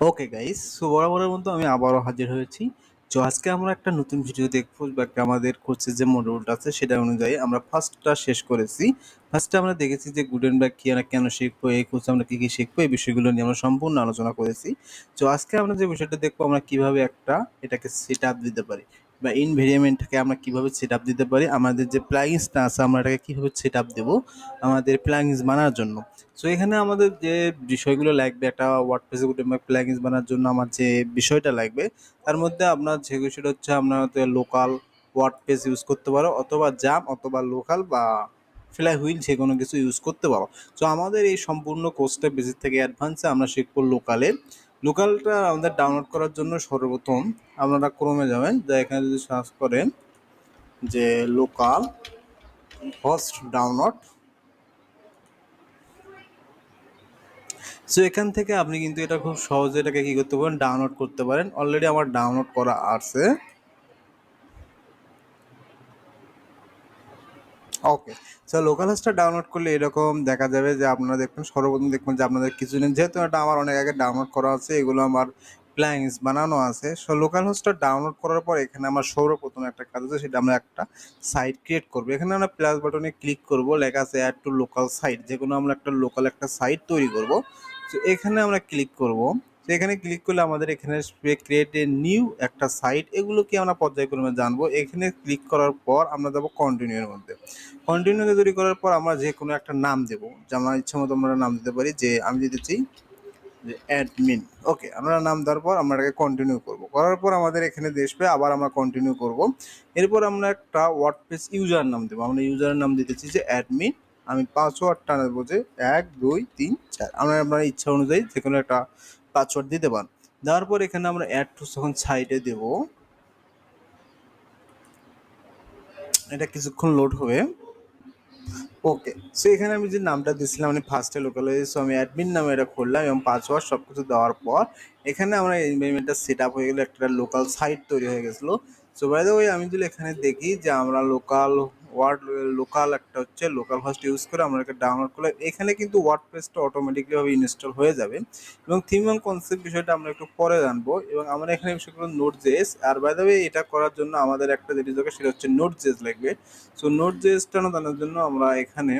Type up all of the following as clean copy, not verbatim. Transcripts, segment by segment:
Okay guys, so বরাবরের মতো আমি আবারও হাজির হয়েছি। তো আজকে আমরা একটা নতুন ভিডিও দেখবো বা একটা আমাদের কোর্সের যে মডিউলটা আছে সেটা অনুযায়ী আমরা ফার্স্টটা শেষ করেছি। ফার্স্টে আমরা দেখেছি যে গুটেনবার্গ কি আমরা কেন শিখবো, এই কোর্সে আমরা কি কি শিখবো, এই বিষয়গুলো নিয়ে আমরা সম্পূর্ণ আলোচনা করেছি। তো আজকে আমরা যে বিষয়টা দেখবো আমরা কিভাবে এটাকে সেট আপ দিতে পারি বা ইনভেরিয়েন্টটাকে আমরা কিভাবে সেট আপ দিতে পারি, আমাদের যে প্লাগইনসটা আছে আমরা এটাকে কিভাবে সেট আপ দেবো আমাদের প্লাগইনস বানানোর জন্য। সো এখানে আমাদের যে বিষয়গুলো লাগবে একটা ওয়ার্ডপ্রেসে গুটেনবার্গ প্লাগইনস বানানোর জন্য আমার যে বিষয়টা লাগবে তার মধ্যে আপনার যে বিষয়টা হচ্ছে আপনাদের লোকাল ওয়ার্ডপ্রেস ইউজ করতে পারো, অথবা জাম, অথবা লোকাল বা ফ্লাই হুইল, যে কোনো কিছু ইউজ করতে পারো। সো আমাদের এই সম্পূর্ণ কোর্সটা বেসিক থেকে অ্যাডভান্সে আমরা শিখবো লোকালের। লোকালটা আমাদের ডাউনলোড করার জন্য সর্বপ্রথম আপনারা ক্রমে যাবেন, যা এখানে যদি সার্চ করেন যে লোকাল হোস্ট ডাউনলোড, সো এখান থেকে আপনি কিন্তু এটা খুব সহজে এটাকে কি করতে পারেন, ডাউনলোড করতে পারেন। অলরেডি আমার ডাউনলোড করা আছে। ওকে, সো লোকাল হোস্টটা ডাউনলোড করলে এরকম দেখা যাবে যে আপনারা দেখবেন, সর্বপ্রথম দেখবেন যে আপনাদের কিছু দিন, যেহেতু এটা আমার অনেক আগে ডাউনলোড করা আছে, এগুলো আমার প্ল্যাগইনস বানানো আছে। সো লোকাল হোস্টটা ডাউনলোড করার পর এখানে আমার সর্বপ্রথম একটা কাজ আছে, সেটা আমরা একটা সাইট ক্রিয়েট করবো। এখানে আমরা প্লাস বাটনে ক্লিক করব, লেখা আছে অ্যাড টু লোকাল সাইট, যে কোনো আমরা একটা লোকাল একটা সাইট তৈরি করব। তো এখানে আমরা ক্লিক করব। তো এখানে ক্লিক করলে আমাদের এখানে ক্রিয়েট এ নিউ একটা সাইট, এগুলোকে আমরা পর্যায়ক্রমে জানবো। এখানে ক্লিক করার পর আমরা যাবো কন্টিনিউ এর মধ্যে। কন্টিনিউ তৈরি করার পর আমরা যে কোনো একটা নাম দেবো, যে আমার ইচ্ছা মতো আমরা নাম দিতে পারি, যে আমি দিতে চাই যে অ্যাডমিন। ওকে, আমরা নাম দেওয়ার পর আমরা এটাকে কন্টিনিউ করব। করার পর আমাদের এখানে আসবে, আবার আমরা কন্টিনিউ করব। এরপর আমরা একটা ওয়ার্ডপ্রেস ইউজার নাম দেবো। আমরা ইউজারের নাম দিতেছি যে অ্যাডমিন। আমি পাসওয়ার্ডটা নেবো যে 1 2 3 4। আমরা আপনার ইচ্ছা অনুযায়ী যে কোনো একটা পাসওয়ার্ড দিতে পারেন। দেওয়ার পর এখানে আমরা অ্যাড টু যখন সাইটে দেবো, এটা কিছুক্ষণ লোড হবে। ওকে, সো এখানে আমি যে নামটা দিয়েছিলাম মানে ফার্স্টে লোকালাইজ, সো আমি অ্যাডমিন নামে এটা খুললাম এবং পাসওয়ার্ড সব কিছু দেওয়ার পর এখানে আমরা এনভায়রনমেন্টটা সেট আপ হয়ে গেলো, একটা লোকাল সাইট তৈরি হয়ে গেছিলো। সো বাই দ্য ওয়ে আমি যদি এখানে দেখি যে আমরা লোকাল একটা হচ্ছে লোকাল হোস্ট ইউজ করে আমরা এটা ডাউনলোড করলে এখানে কিন্তু ওয়ার্ডপ্রেসটা অটোমেটিকলি ভাবে ইনস্টল হয়ে যাবে। এবং থিম এবং কনসেপ্ট বিষয়টা আমরা একটু পরে জানবো। এবং আমরা এখানে বিষয়গুলো নোট জেস, আর বাই দ্য ওয়ে এটা করার জন্য আমাদের একটা যেটি দরকার সেটা হচ্ছে নোট জেস লাগবে। সো নোট জেসটা জানার জন্য আমরা এখানে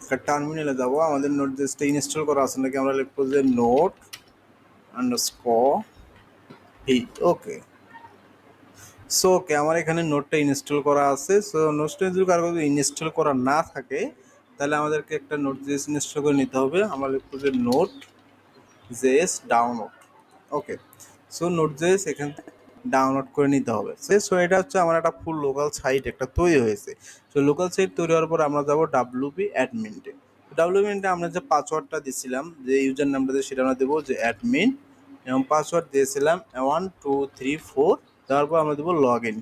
একটা টার্মিনালে যাব। আমাদের নোট জেসটা ইনস্টল করা আছে নাকি আমরা লিখবো যে নোট আন্ডারস্কোর হিট। ওকে, সো ওকে, আমার এখানে নোটটা ইনস্টল করা আছে। সো নোটটা যদি কারো ইনস্টল করা না থাকে তাহলে আমাদেরকে একটা নোট জেস ইনস্টল করে নিতে হবে। আমরা লিখবো যে নোট জেস ডাউনলোড। ওকে, সো নোট জেস এখান থেকে ডাউনলোড করে নিতে হবে। সো এটা হচ্ছে আমার একটা ফুল লোকাল সাইট একটা তৈরি হয়েছে। তো লোকাল সাইট তৈরি হওয়ার পর আমরা যাবো ডাব্লিউপি অ্যাডমিনটে। ডাব্লিউপিতে আমরা যে পাসওয়ার্ডটা দিছিলাম, যে ইউজার নামটা দিয়ে সেটা আমরা দেবো যে অ্যাডমিন, এবং পাসওয়ার্ড দিয়েছিলাম 1 2 3 4। তারপর আমরা দেবো log in.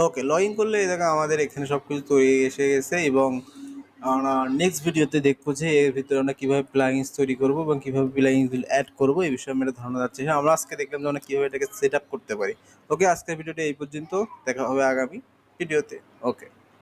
Okay, log in করলে এই দেখো আমাদের এখানে সব কিছু তৈরি এসে গেছে। এবং আমরা নেক্সট ভিডিওতে দেখবো যে এর ভিতরে আমরা কীভাবে প্লাগইনস তৈরি করবো এবং কীভাবে প্লাগইনসগুলো অ্যাড করবো, এই বিষয়ে আমরা ধারণা যাচ্ছে। হ্যাঁ, আমরা আজকে দেখলাম যে আমরা কীভাবে এটাকে সেট আপ করতে পারি। ওকে, আজকের ভিডিওটা এই পর্যন্ত, দেখা হবে আগামী ভিডিওতে। ওকে।